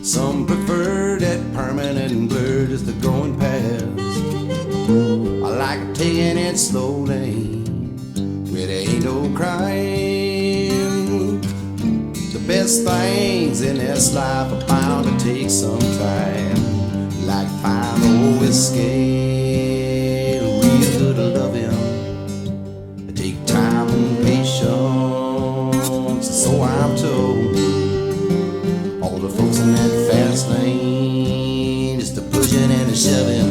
Some prefer that permanent blur just to going past. I like taking it slowly, where there ain't no crying. The best things in this life are bound to take some time, like fine old whiskey, real good loving. Take time and patience, so I'm told. All the folks in that fast lane, just a pushing and a shoving.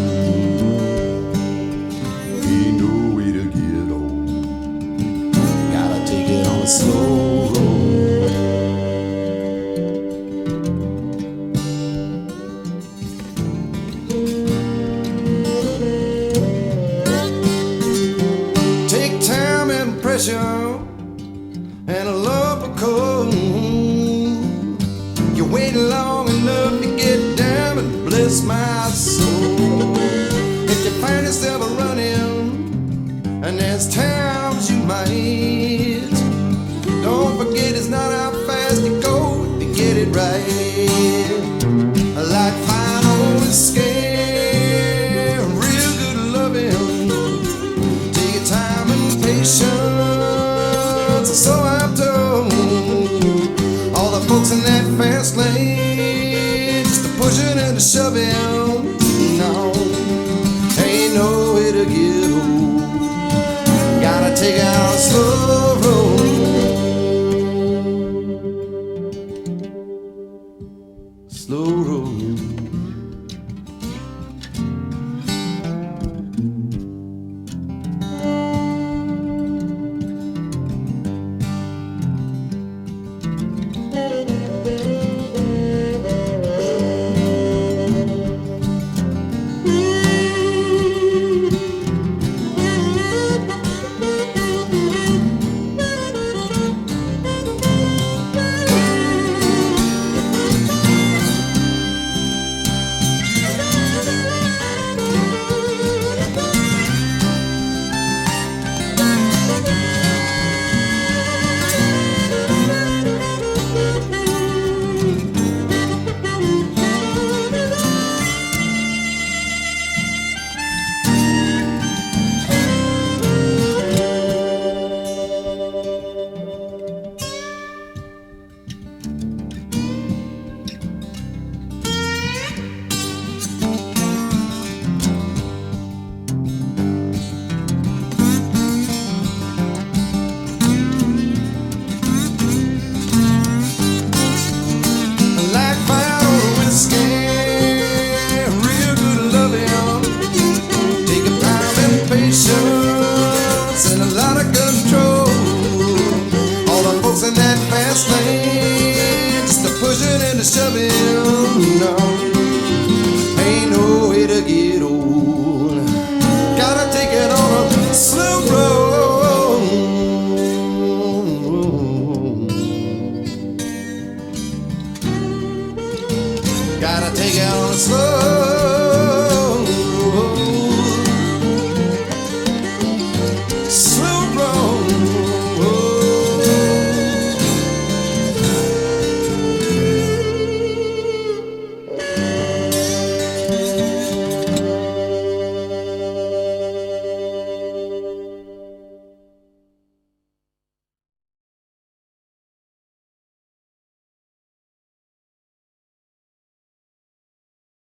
Ain't no way to get old. Gotta take it on a slow road. Take time and pressure and a love for cold. You wait long enough to get down and bless my soul. If you find yourself running, and there's times you might, don't forget it's not how fast you go to get it right. Like fine old whiskey, real good loving. Take your time and patience, so I'm told. All the folks in that fast lane, just a pushing and a shoving. No, ain't no way to get home. Gotta take out a slow road. Slow road. And a lot of control. All the folks in that fast lane, just a pushing and a shoving. No, ain't no way to get old. Gotta take it on a slow road. Gotta take it on a slow road.